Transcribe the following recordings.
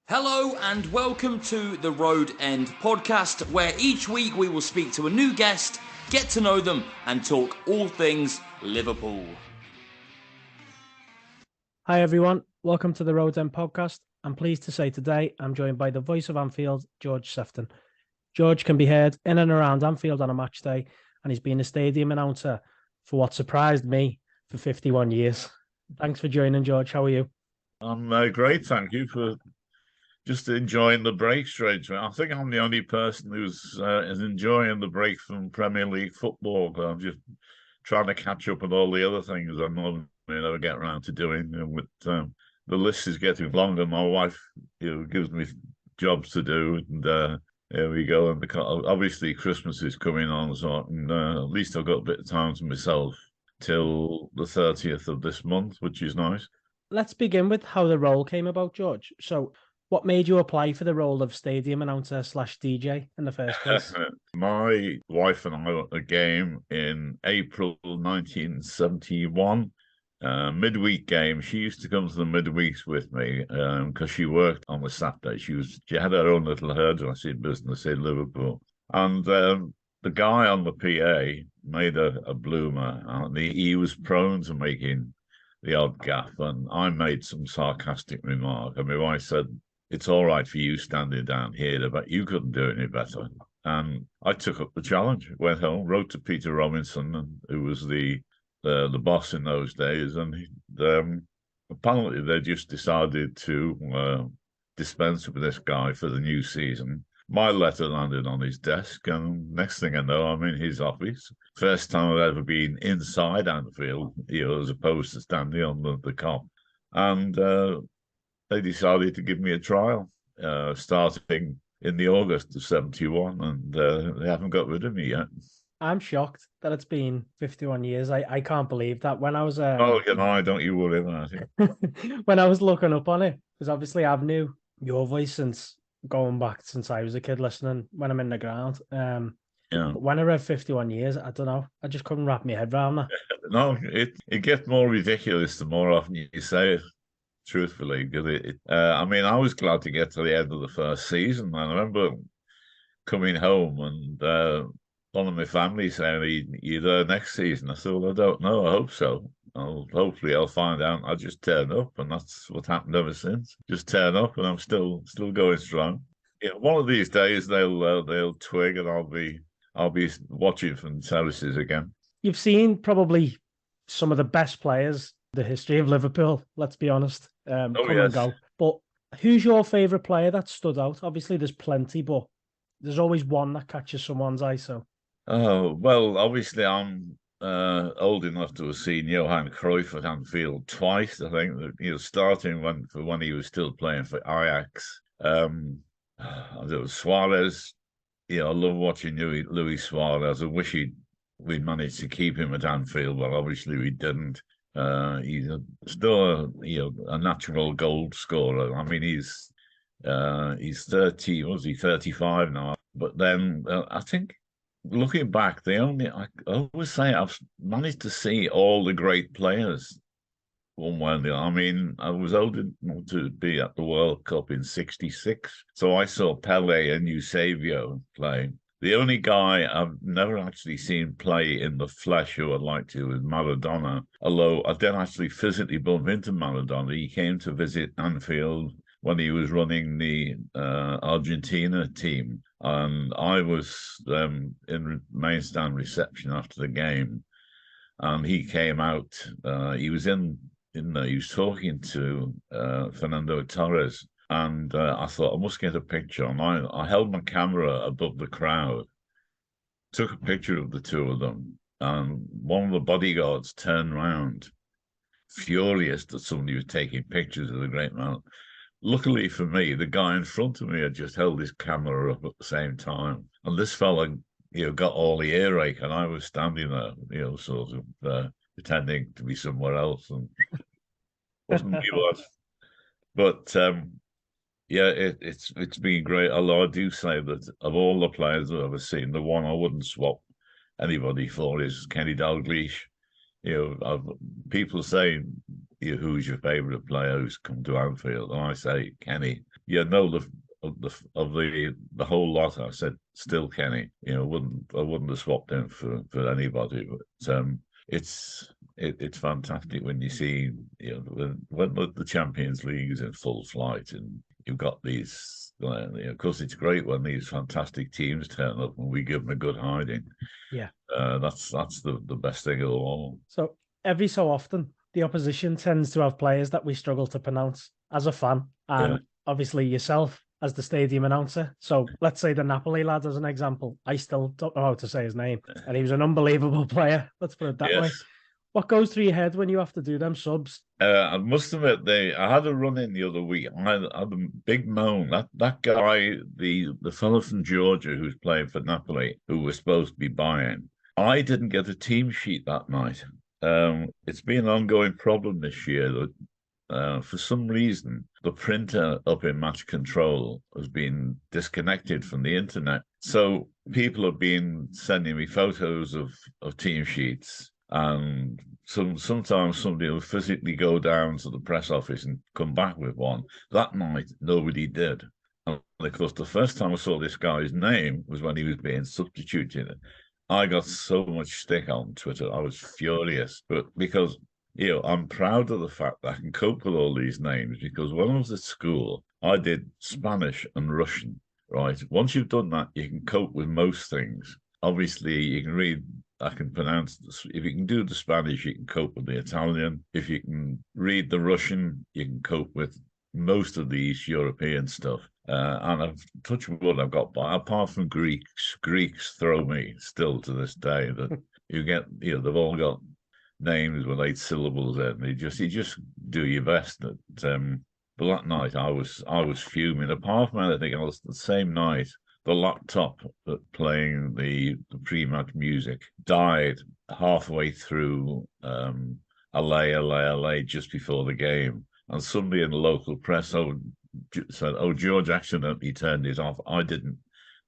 Hello and welcome to the Road End podcast, where each week we will speak to a new guest, get to know them, and talk all things Liverpool. Hi everyone, welcome to the Road End podcast. I'm pleased to say today I'm joined by the Voice of Anfield, George Sephton. George can be heard in and around Anfield on a match day, and he's been a stadium announcer for what surprised me for 51 years. Thanks for joining, George. How are you? I'm great, thank you for just enjoying the break straight away. I think I'm the only person who's is enjoying the break from Premier League football. I'm just trying to catch up with all the other things I normally never get around to doing. And with the list is getting longer. My wife, gives me jobs to do, and here we go. And obviously Christmas is coming on, so at least I've got a bit of time to myself till the 30th of this month, which is nice. Let's begin with how the role came about, George. So, what made you apply for the role of stadium announcer / DJ in the first place? My wife and I were at a game in April 1971, midweek game. She used to come to the midweeks with me because she worked on the Saturday. She had her own little hairdressing business in Liverpool. And the guy on the PA made a bloomer, and he was prone to making the odd gaff. And I made some sarcastic remark. And my wife said, "It's all right for you standing down here, but you couldn't do it any better." And I took up the challenge, went home, wrote to Peter Robinson, who was the boss in those days, and apparently they just decided to dispense with this guy for the new season. My letter landed on his desk, and next thing I know, I'm in his office. First time I've ever been inside Anfield, as opposed to standing on the Kop. And they decided to give me a trial, starting in the August of 71, and they haven't got rid of me yet. I'm shocked that it's been 51 years. I can't believe that. When I was don't you worry about it. when I was looking up on it, because obviously I've knew your voice since going back since I was a kid listening when I'm in the ground. But when I read 51 years, I don't know. I just couldn't wrap my head around that. No, it gets more ridiculous the more often you say it. Truthfully, because I was glad to get to the end of the first season. And I remember coming home and one of my family saying, "You there next season?" I said, "Well, I don't know. I hope so. Hopefully I'll find out." I just turn up, and that's what happened ever since. Just turn up, and I'm still going strong. One of these days they'll twig, and I'll be watching from terraces again. You've seen probably some of the best players in the history of Liverpool, let's be honest, come and go. But who's your favourite player that stood out? Obviously, there's plenty, but there's always one that catches someone's eye. So, well, obviously, I'm old enough to have seen Johan Cruyff at Anfield twice. I think starting when he was still playing for Ajax. There was Suarez. I love watching Luis Suarez. I wish we'd managed to keep him at Anfield, but obviously we didn't. He's still a natural goal scorer. He's 30. Was he 35 now? But then I think looking back, I always say I've managed to see all the great players one way or the other. I was old enough to be at the World Cup in '66, so I saw Pele and Eusebio play. The only guy I've never actually seen play in the flesh who I'd like to is Maradona, although I didn't actually physically bump into Maradona. He came to visit Anfield when he was running the Argentina team, and I was in main stand reception after the game, and he came out. He was he was talking to Fernando Torres. And I thought, I must get a picture. And I held my camera above the crowd, took a picture of the two of them. And one of the bodyguards turned round, furious that somebody was taking pictures of the great man. Luckily for me, the guy in front of me had just held his camera up at the same time. And this fella, got all the earache, and I was standing there, sort of pretending to be somewhere else. And wasn't he was. But it's been great. Although I do say that of all the players I've ever seen, the one I wouldn't swap anybody for is Kenny Dalglish. People say, who's your favourite player who's come to Anfield? And I say Kenny. yeah, no, of the whole lot, I said still Kenny. I wouldn't have swapped him for anybody. But it's fantastic when you see when the Champions League is in full flight and you've got these. Of course, it's great when these fantastic teams turn up and we give them a good hiding. Yeah, that's the best thing of all. so every so often, the opposition tends to have players that we struggle to pronounce as a fan, and obviously yourself as the stadium announcer. So let's say the Napoli lad as an example. I still don't know how to say his name, and he was an unbelievable player. Let's put it that way. What goes through your head when you have to do them subs? I must admit, I had a run in the other week. I had a big moan. That guy, the fellow from Georgia who's playing for Napoli, who was supposed to be buying, I didn't get a team sheet that night. It's been an ongoing problem this year that for some reason the printer up in Match Control has been disconnected from the internet. So people have been sending me photos of team sheets. And sometimes somebody will physically go down to the press office and come back with one. That night, nobody did. And of course, the first time I saw this guy's name was when he was being substituted. I got so much stick on Twitter. I was furious. But because, I'm proud of the fact that I can cope with all these names, because when I was at school, I did Spanish and Russian, right? Once you've done that, you can cope with most things. Obviously, you can read, I can pronounce this. If you can do the Spanish, you can cope with the Italian. If you can read the Russian, you can cope with most of the East European stuff. And I've touched wood, I've got by. Apart from Greeks, Greeks throw me still to this day. That you get, they've all got names with 8 syllables in. You just do your best. But that night, I was fuming. Apart from anything else, the same night, the laptop that playing the pre-match music died halfway through LA just before the game. And somebody in the local press said, George accidentally turned it off. I didn't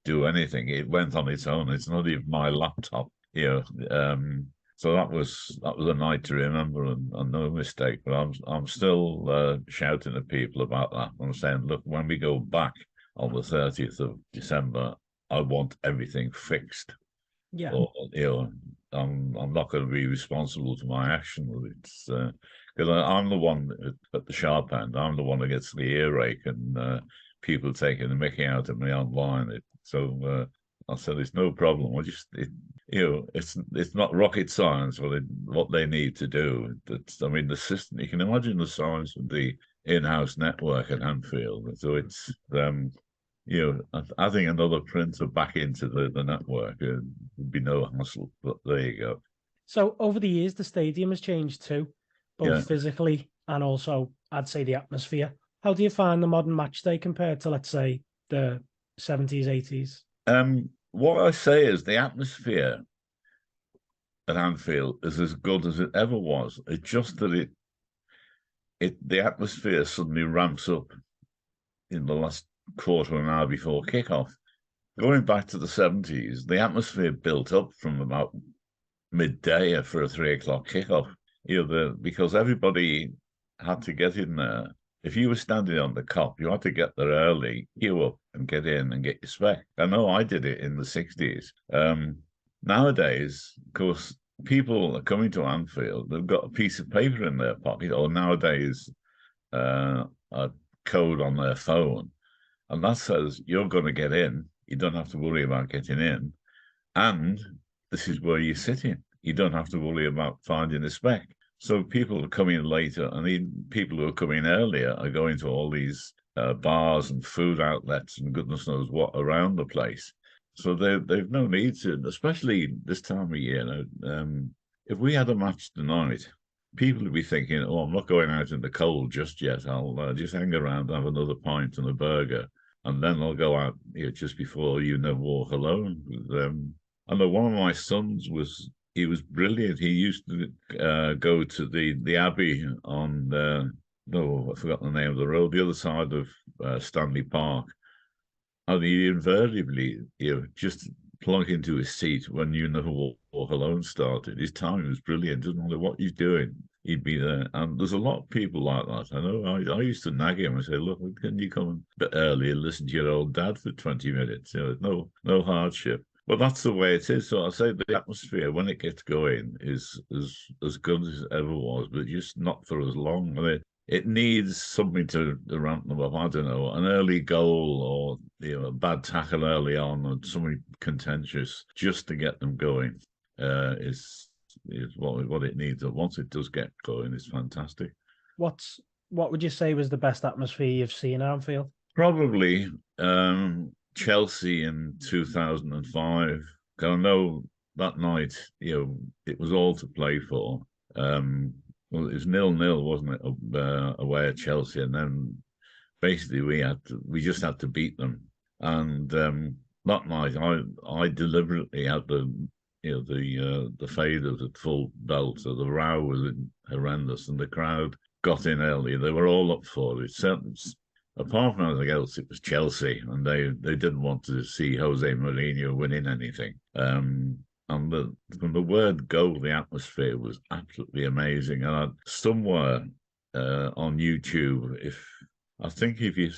do anything. It went on its own. It's not even my laptop. So that was a night to remember and no mistake. But I'm still shouting at people about that. I'm saying, look, when we go back on the 30th of December, I want everything fixed. Yeah. Or, I'm not going to be responsible for my action. It's because I'm the one at the sharp end. I'm the one that gets the earache and people taking the mickey out of me online. So I said it's no problem. It's not rocket science what they need to do. The system. You can imagine the size of the in-house network at Anfield. So it's I think another printer back into the network would be no hassle. But there you go. So over the years, the stadium has changed too, both physically and also, I'd say, the atmosphere. How do you find the modern match day compared to, let's say, the 70s, 80s? What I say is the atmosphere at Anfield is as good as it ever was. It's just that the atmosphere suddenly ramps up in the last quarter of an hour before kickoff. Going back to the 70s, the atmosphere built up from about midday for a 3 o'clock kickoff. Because everybody had to get in there. If you were standing on the cop, you had to get there early, queue up and get in and get your spec. I know I did it in the 60s. Nowadays, of course, people are coming to Anfield, they've got a piece of paper in their pocket, or nowadays a code on their phone. And that says you're going to get in. You don't have to worry about getting in. And this is where you're sitting. You don't have to worry about finding a spec. So people are coming later, and even people who are coming earlier are going to all these bars and food outlets and goodness knows what around the place. So they've no need to, especially this time of year. If we had a match tonight, people would be thinking, "Oh, I'm not going out in the cold just yet. I'll just hang around, have another pint and a burger, and then I'll go out just before walk alone." I know one of my sons was brilliant. He used to go to the Abbey on I forgot the name of the road, the other side of Stanley Park, and he invariably just plunk into his seat when Walk Alone started. His timing was brilliant. Doesn't matter what he's doing, he'd be there. And there's a lot of people like that. I know I used to nag him and say, look, can you come a bit early and listen to your old dad for 20 minutes? No hardship. But that's the way it is. So I say the atmosphere when it gets going is as good as it ever was, but just not for as long. I mean, it needs something to ramp them up. I don't know, an early goal or a bad tackle early on, or something contentious just to get them going. Is what it needs. And once it does get going, it's fantastic. What would you say was the best atmosphere you've seen at Anfield? Probably Chelsea in 2005. I know that night, it was all to play for. Well, it was 0-0, wasn't it, away at Chelsea, and then basically we just had to beat them. And that night, I deliberately had the faders at full belt, so the row was horrendous, and the crowd got in early. They were all up for it. Apart from anything else, it was Chelsea, and they didn't want to see Jose Mourinho winning anything. And from the word go, the atmosphere was absolutely amazing. And somewhere on YouTube, if you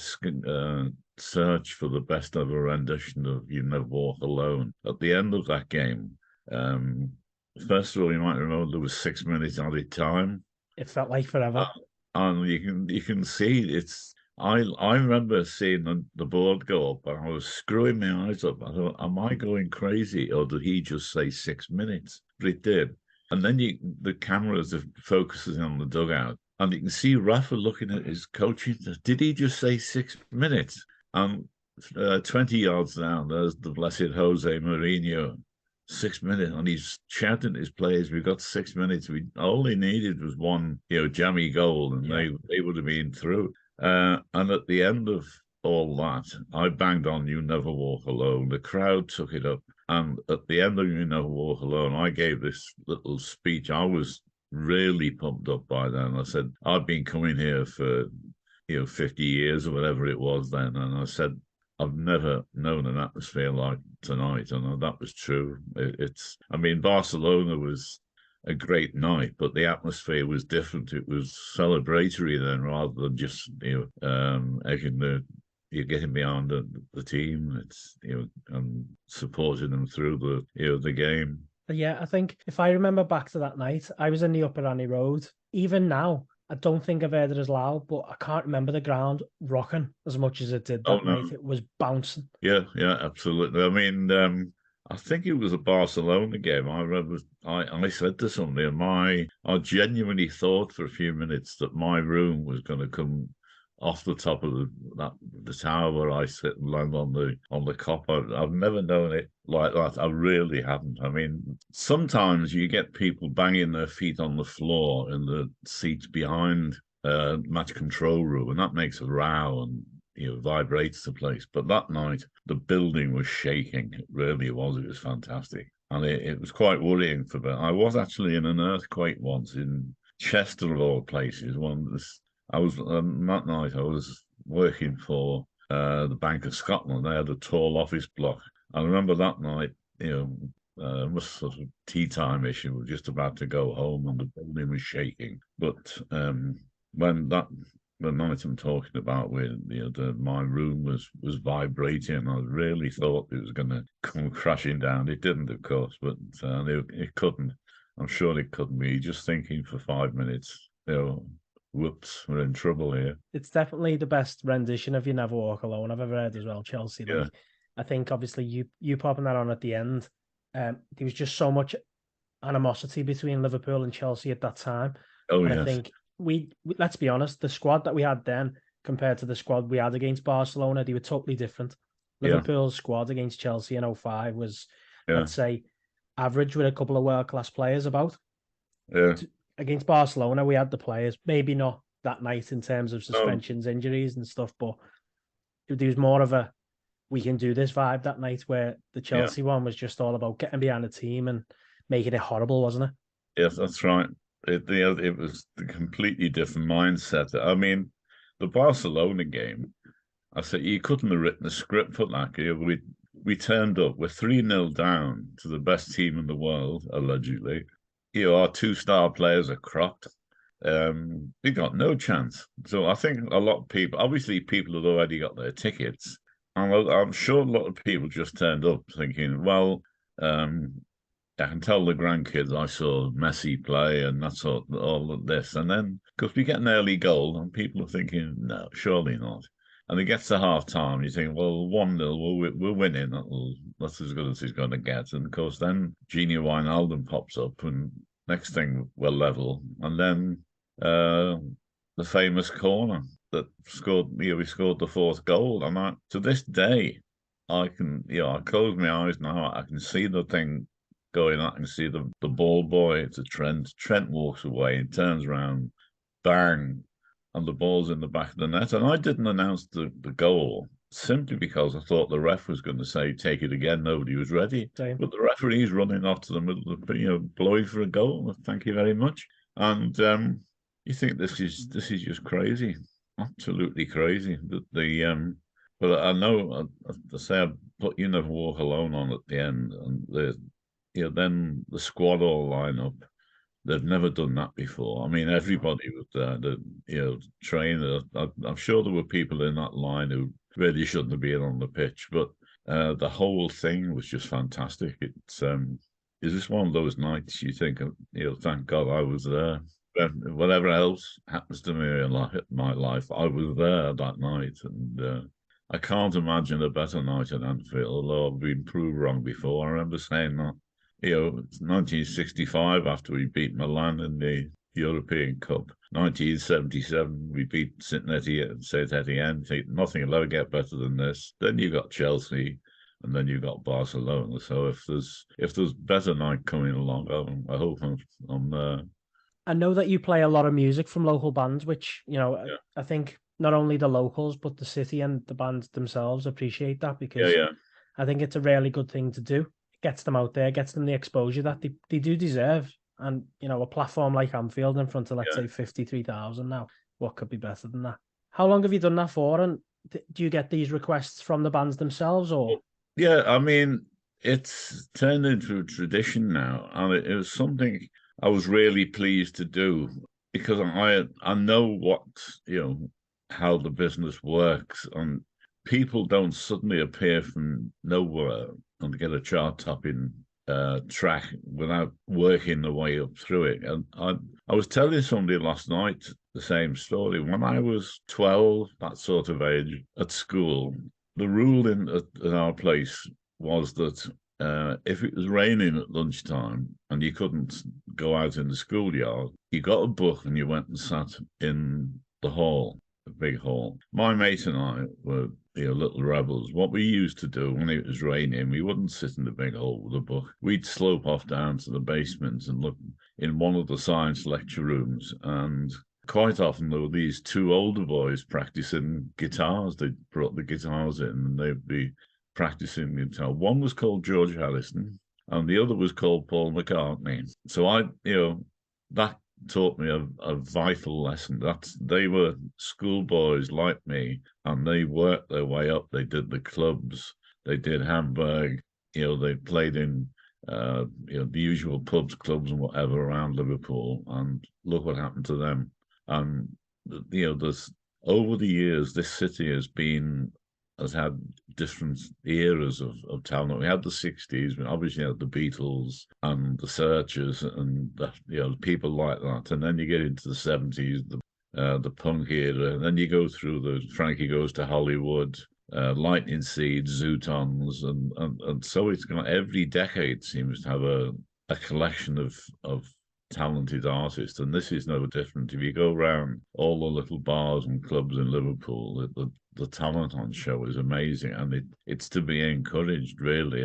search for the best ever rendition of "You Never Walk Alone," at the end of that game, first of all, you might remember there was 6 minutes added time. It felt like forever. And you can see it's. I remember seeing the board go up, and I was screwing my eyes up. I thought, am I going crazy, or did he just say 6 minutes? But it did. And then the cameras are focusing on the dugout, and you can see Rafa looking at his coach. Did he just say 6 minutes? And 20 yards down, there's the blessed Jose Mourinho. 6 minutes, and he's shouting at his players, we've got 6 minutes. All they needed was one, jammy goal, and they would have been through. And at the end of all that, I banged on "You Never Walk Alone." The crowd took it up. And at the end of "You Never Walk Alone," I gave this little speech. I was really pumped up by then. I said, I've been coming here for, 50 years or whatever it was then. And I said, I've never known an atmosphere like tonight. And that was true. Barcelona was a great night, but the atmosphere was different. It was celebratory then, rather than just you're getting behind the team. It's and supporting them through the game. Yeah, I think if I remember back to that night, I was in the Upper Annie Road. Even now, I don't think I've heard it as loud, but I can't remember the ground rocking as much as it did that night. It was bouncing. Yeah, absolutely. I mean, I think it was a Barcelona game. I remember I said to somebody, I genuinely thought for a few minutes that my room was going to come off the top of the tower where I sit and land on the cop. I've never known it like that. I really haven't. I mean, sometimes you get people banging their feet on the floor in the seats behind match control room, and that makes a row and vibrates the place. But that night, the building was shaking. It really was. It was fantastic. And it was quite worrying for me. I was actually in an earthquake once in Chester, of all places. That night I was working for the Bank of Scotland. They had a tall office block. I remember that night, was sort of tea time issue. We were just about to go home and the building was shaking. But the night I'm talking about, where my room was vibrating, I really thought it was going to come crashing down. It didn't, of course, but it couldn't. I'm sure it couldn't be. Just thinking for 5 minutes, whoops, we're in trouble here. It's definitely the best rendition of "You Never Walk Alone" I've ever heard as well, Chelsea. Yeah. I think obviously you popping that on at the end, there was just so much animosity between Liverpool and Chelsea at that time. Oh, and yes. I think we let's be honest, the squad that we had then compared to the squad we had against Barcelona, they were totally different. Liverpool's squad against Chelsea in 2005 was, let's say, average with a couple of world-class players about. Yeah. Against Barcelona, we had the players, maybe not that night in terms of suspensions, injuries and stuff, but there was more of a we can do this vibe that night, where the Chelsea one was just all about getting behind the team and making it horrible, wasn't it? Yes, that's right. It was a completely different mindset. I mean, the Barcelona game, I said you couldn't have written a script for that. We turned up, we're 3-0 down to the best team in the world, allegedly. Our 2-star players are crocked. they got no chance. So I think a lot of people, obviously, people had already got their tickets, and I'm sure a lot of people just turned up thinking, well, um, I can tell the grandkids I saw Messi play and that's all of this. And then, because we get an early goal, and people are thinking, no, surely not. And it gets to half time, you think, well, 1-0, we're winning. That's as good as he's going to get. And of course, then Genie Wijnaldum pops up, and next thing, we're level. And then the famous corner that scored, we scored the fourth goal. And to this day, I can, I close my eyes now, I can see the thing going up and see the ball boy. It's a Trent. Trent walks away and turns around, bang, and the ball's in the back of the net. And I didn't announce the goal simply because I thought the ref was going to say, take it again. Nobody was ready. Same. But the referee's running off to the middle of blowing for a goal. Thank you very much. And you think this is just crazy, absolutely crazy. But I know, I say I put You Never Walk Alone on at the end, and then the squad all line up. They've never done that before. I mean, everybody was there. The trainer. I'm sure there were people in that line who really shouldn't have been on the pitch, but the whole thing was just fantastic. It's is this one of those nights you think, thank God I was there. Whatever else happens to me in my life, I was there that night, and I can't imagine a better night at Anfield. Although I've been proved wrong before. I remember saying that. It's 1965 after we beat Milan in the European Cup. 1977 we beat Saint Etienne. Nothing will ever get better than this. Then you got Chelsea, and then you got Barcelona. So if there's better night coming along, I hope I'm I know that you play a lot of music from local bands, which I think not only the locals but the city and the bands themselves appreciate that, because I think it's a really good thing to do. Gets them out there, gets them the exposure that they do deserve. And, a platform like Anfield in front of, let's say, 53,000 now, what could be better than that? How long have you done that for? And do you get these requests from the bands themselves, or? Yeah, I mean, it's turned into a tradition now. And it was something I was really pleased to do, because I know what, how the business works. And people don't suddenly appear from nowhere and get a chart-topping track without working the way up through it. And I was telling somebody last night the same story. When I was 12, that sort of age, at school, the rule at our place was that if it was raining at lunchtime and you couldn't go out in the schoolyard, you got a book and you went and sat in the hall, the big hall. My mate and I were little rebels. What we used to do when it was raining, we wouldn't sit in the big hall with a book. We'd slope off down to the basement and look in one of the science lecture rooms. And quite often there were these two older boys practicing guitars. They brought the guitars in and they'd be practicing guitar. One was called George Harrison and the other was called Paul McCartney. So that taught me a vital lesson. They were schoolboys like me, and they worked their way up. They did the clubs, they did Hamburg, they played in the usual pubs, clubs, and whatever around Liverpool. And look what happened to them. And there's over the years, this city has had different eras of talent. We had the 60s, we obviously had the Beatles and the Searchers and people like that. And then you get into the 70s, the punk era. And then you go through the Frankie Goes to Hollywood, Lightning Seeds, Zootons. And so it's got every decade seems to have a collection of talented artists, and this is no different. If you go around all the little bars and clubs in Liverpool, the talent on show is amazing, and it's to be encouraged, really.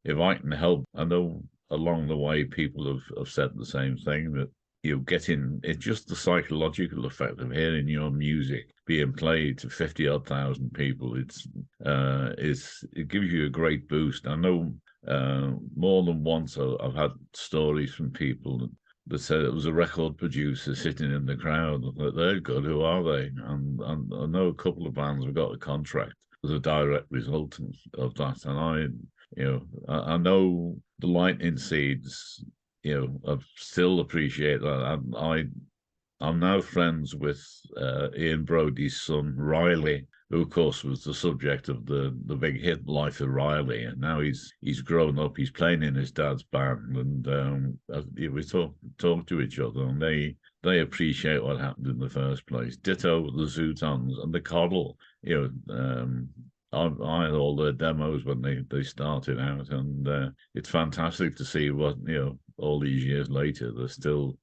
If I can help, I know along the way people have said the same thing, that it's just the psychological effect of hearing your music being played to 50-odd thousand people. It gives you a great boost. I know more than once I've had stories from people that said it was a record producer sitting in the crowd. They're good. Who are they? And I know a couple of bands have got a contract as a direct result of that. And I know the Lightning Seeds, I still appreciate that. And I'm now friends with Ian Brody's son, Riley, who, of course, was the subject of the big hit Life of Riley. And now he's grown up. He's playing in his dad's band, and we talk to each other, and they appreciate what happened in the first place. Ditto the Zootons and the Coddle. I had all their demos when they started out, and it's fantastic to see what all these years later they're still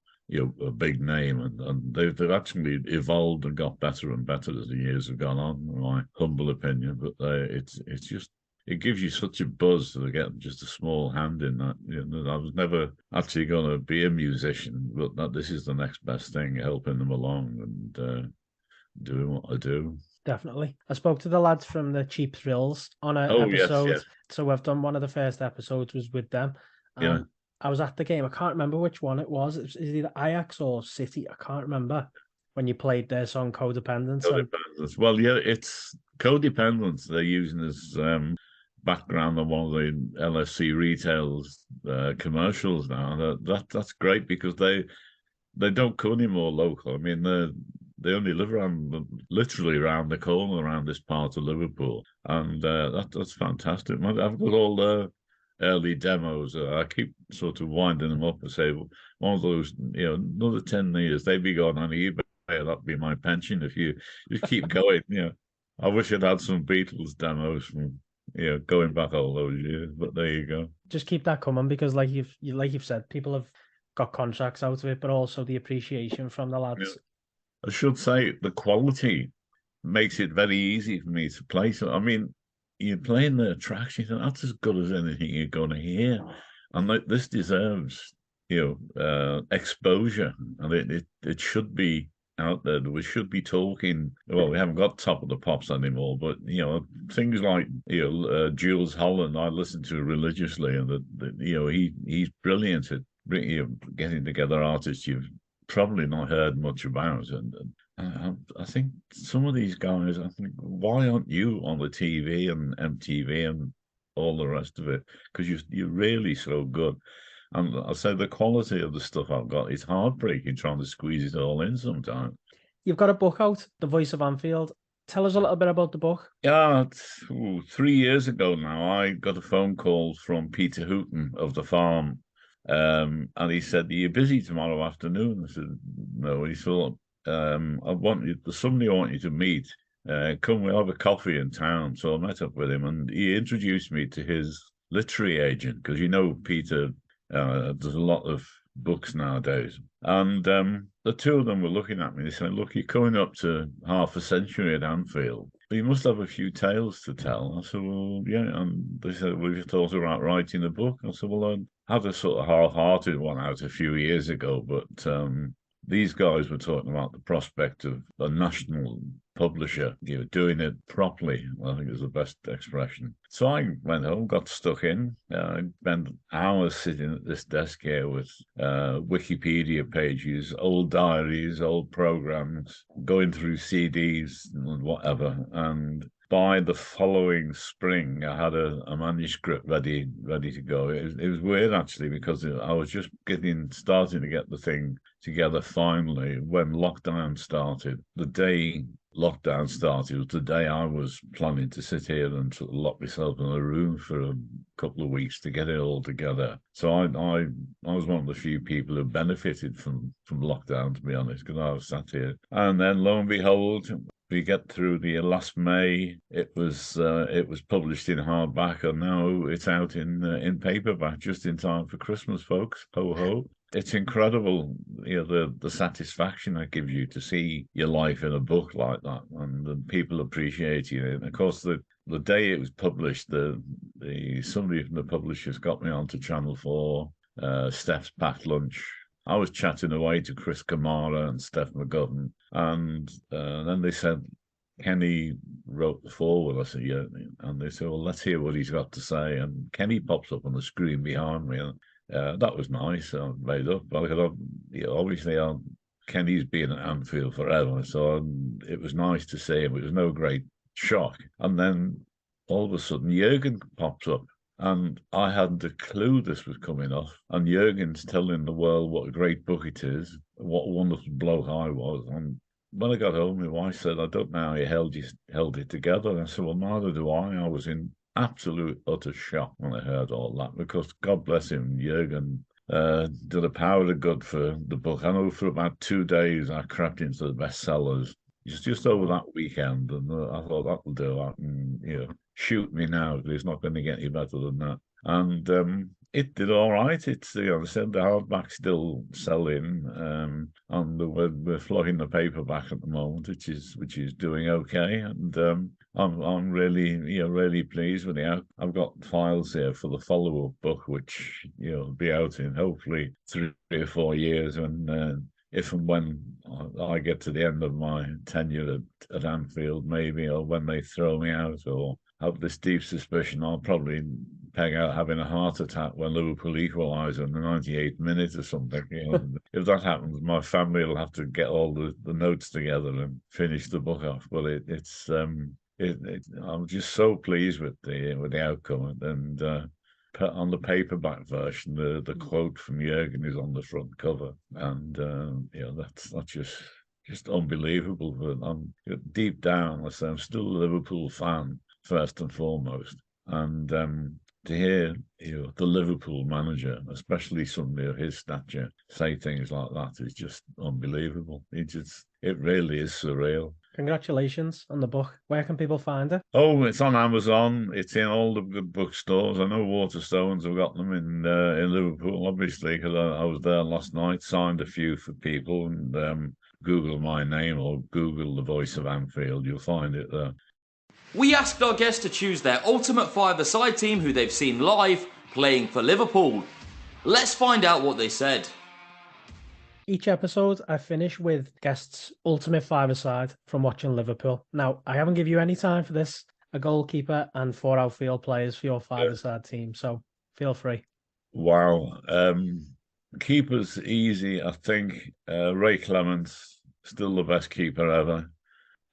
a big name, and they've actually evolved and got better and better as the years have gone on, in my humble opinion. But it's just, it gives you such a buzz to get just a small hand in that. I was never actually going to be a musician, but that this is the next best thing, helping them along and doing what I do. Definitely. I spoke to the lads from the Cheap Thrills on an episode. Yes. So I've done one of the first episodes was with them. Yeah. I was at the game. I can't remember which one it was. Is it either Ajax or City? I can't remember when you played their song Codependence. Codependence. Well, yeah, it's Codependence they're using as background on one of the LFC Retail's commercials now. That's great because they don't come anymore local. I mean, they only live literally around the corner around this part of Liverpool, and that's fantastic. I've got all the early demos. I keep sort of winding them up and say, one of those, another 10 years, they'd be going on eBay. That'd be my pension if you just keep going. I wish I'd had some Beatles demos from going back all those years, but there you go. Just keep that coming because, like you've said, people have got contracts out of it, but also the appreciation from the lads. Yeah. I should say the quality makes it very easy for me to play. So, I mean, you're playing the tracks, you think that's as good as anything you're going to hear. And this deserves, exposure. And it should be out there. We should be talking. Well, we haven't got Top of the Pops anymore, but, things like, Jules Holland, I listen to religiously. And, he's brilliant at getting together artists you've probably not heard much about, and I think some of these guys, I think, why aren't you on the TV and MTV and all the rest of it? Because you're really so good. And I say the quality of the stuff I've got is heartbreaking trying to squeeze it all in sometimes. You've got a book out, The Voice of Anfield. Tell us a little bit about the book. Yeah, 3 years ago now, I got a phone call from Peter Hooton of The Farm. And he said, "Are you busy tomorrow afternoon?" I said, "No." He thought, there's somebody I want you to meet. Come, we'll have a coffee in town. So I met up with him, and he introduced me to his literary agent, because Peter does a lot of books nowadays. And the two of them were looking at me. They said, "Look, you're coming up to half a century at Anfield. You must have a few tales to tell." I said, "Well, yeah." And they said, "Well, you thought about writing a book?" I said, "Well, I had a sort of half-hearted one out a few years ago, but these guys were talking about the prospect of a national publisher, doing it properly. I think is the best expression." So I went home, got stuck in. I spent hours sitting at this desk here with Wikipedia pages, old diaries, old programs, going through CDs and whatever. And by the following spring, I had a manuscript ready to go. It was weird, actually, because I was just starting to get the thing together finally when lockdown started. The day lockdown started was the day I was planning to sit here and sort of lock myself in a room for a couple of weeks to get it all together. So I was one of the few people who benefited from lockdown, to be honest, because I was sat here. And then lo and behold, we get through the last May. It was published in hardback, and now it's out in paperback just in time for Christmas, folks. Ho ho! It's incredible, the satisfaction that gives you to see your life in a book like that, and the people appreciating it. And of course, the day it was published, somebody from the publishers got me onto Channel 4, Steph's Packed Lunch. I was chatting away to Chris Kamara and Steph McGovern, and then they said, "Kenny wrote the foreword." I said, "Yeah," and they said, "Well, let's hear what he's got to say." And Kenny pops up on the screen behind me, and that was nice. I made up. Obviously, Kenny's been at Anfield forever, so it was nice to see him. It was no great shock. And then all of a sudden, Jürgen pops up And I hadn't a clue this was coming off. And Jurgen's telling the world what a great book it is, what a wonderful bloke I was. And when I got home, my wife said, I don't know how you held it together. And I said, well, neither do I. I was in absolute utter shock when I heard all that, because God bless him, Jurgen did a power of good for the book. I know for about 2 days I crept into the bestsellers just over that weekend, and I thought that'll do. I can, shoot me now, because it's not going to get any better than that. And it did all right. It's, I said the hardback's still selling, and we're flogging the paperback at the moment, which is doing okay. And I'm really pleased with it. I've got files here for the follow-up book, which will be out in hopefully 3 or 4 years, when if and when I get to the end of my tenure at Anfield, maybe, or when they throw me out, or have this deep suspicion I'll probably peg out having a heart attack when Liverpool equalise in the 98th minute or something. If that happens, my family will have to get all the notes together and finish the book off. But I'm just so pleased with the outcome, and on the paperback version, the quote from Jurgen is on the front cover, and that's just unbelievable. But I'm deep down, I say, I'm still a Liverpool fan first and foremost, and to hear the Liverpool manager, especially somebody of his stature, say things like that is just unbelievable. It really is surreal. Congratulations on the book. Where can people find it? Oh, it's on Amazon. It's in all the good bookstores. I know Waterstones have got them in Liverpool, obviously, because I was there last night, signed a few for people, and Google my name or Google the Voice of Anfield. You'll find it there. We asked our guests to choose their ultimate five-a-side team who they've seen live playing for Liverpool. Let's find out what they said. Each episode, I finish with guests' ultimate five-a-side from watching Liverpool. Now, I haven't given you any time for this, a goalkeeper and 4 outfield players for your five-a-side team, so feel free. Wow. Keeper's easy, I think. Ray Clements, still the best keeper ever.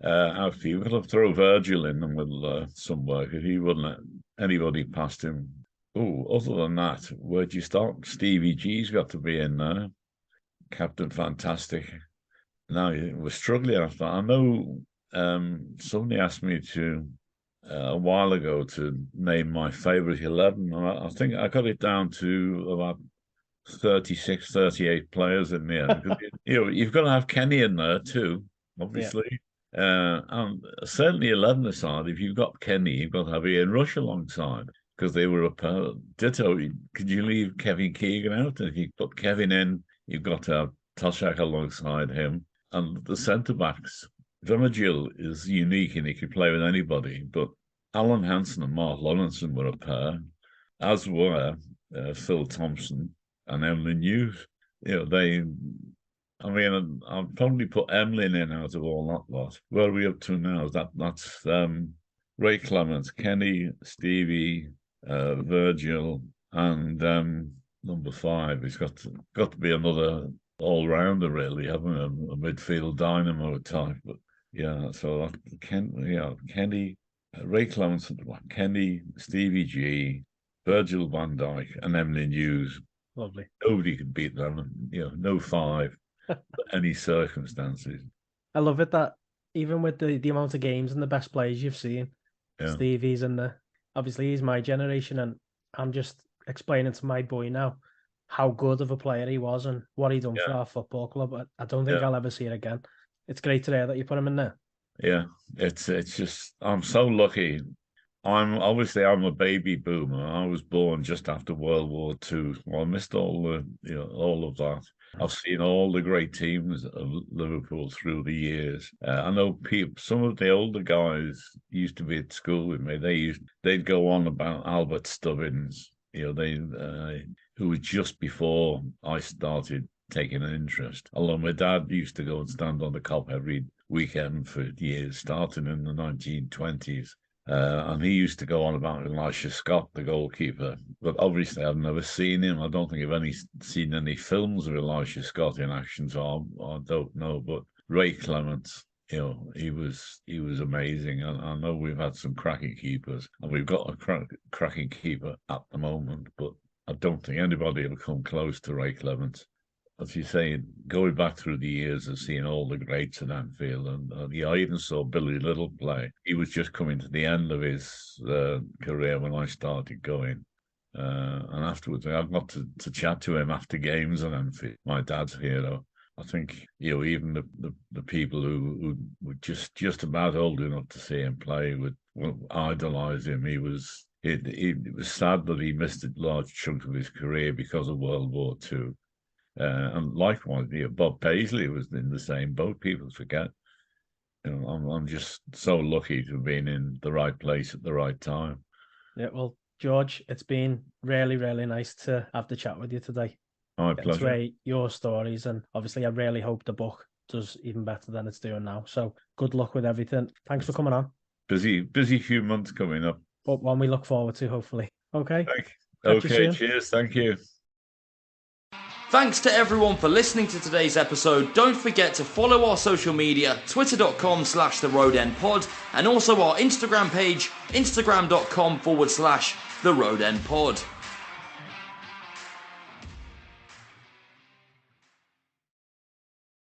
Outfield, we've got to throw Virgil in them with some work. If he wouldn't let anybody past him. Oh, other than that, where'd you start? Stevie G's got to be in there. Captain Fantastic. Now we're struggling after that. I know somebody asked me to a while ago to name my favourite 11. I think I got it down to about 36, 38 players in there. You've got to have Kenny in there too, obviously. Yeah. And certainly 11 aside, if you've got Kenny, you've got to have Ian Rush alongside, because they were a pair. Ditto. Could you leave Kevin Keegan out? If you put Kevin in, you've got to have Toshak alongside him. And the centre-backs, Virgil is unique and he could play with anybody, but Alan Hansen and Mark Lawrenson were a pair, as were Phil Thompson and Emlyn Hughes. I'll probably put Emlyn in out of all that lot. Where are we up to now? That's Ray Clements, Kenny, Stevie, Virgil, and number 5. He's got to be another all-rounder, really, having a midfield dynamo type. But yeah, so Kenny, Ray Clements, Kenny, Stevie G, Virgil van Dijk, and Emlyn Hughes. Lovely. Nobody could beat them. No 5, any circumstances. I love it that even with the amount of games and the best players you've seen, Stevie's and obviously he's my generation, and I'm just explaining to my boy now how good of a player he was and what he done for our football club. I don't think I'll ever see it again. It's great to hear that you put him in there. Yeah, it's just, I'm so lucky. I'm a baby boomer. I was born just after World War II. Well, I missed all of that. I've seen all the great teams of Liverpool through the years. I know some of the older guys used to be at school with me. They'd go on about Albert Stubbins, who was just before I started taking an interest. Although my dad used to go and stand on the Kop every weekend for years, starting in the 1920s. And he used to go on about Elisha Scott, the goalkeeper. But obviously, I've never seen him. I don't think I've seen any films of Elisha Scott in action, so I don't know. But Ray Clements, He was amazing. And I know we've had some cracking keepers, and we've got a cracking keeper at the moment, but I don't think anybody will come close to Ray Clements. As you say, going back through the years and seeing all the greats at Anfield, and I even saw Billy Little play. He was just coming to the end of his career when I started going. And afterwards, I got to chat to him after games at Anfield, my dad's hero. I think, even the people who were just about old enough to see him play would idolise him. It was sad that he missed a large chunk of his career because of World War II. And likewise, Bob Paisley was in the same boat. People forget. I'm just so lucky to have been in the right place at the right time. Yeah, well, George, it's been really, really nice to have the chat with you today. My pleasure. It's your stories, and obviously, I really hope the book does even better than it's doing now. So, good luck with everything. Thanks for coming on. Busy few months coming up. But one we look forward to, hopefully. Okay. Okay. Cheers. Thank you. Thanks to everyone for listening to today's episode. Don't forget to follow our social media, twitter.com/theroadendpod, and also our Instagram page, instagram.com/theroadendpod.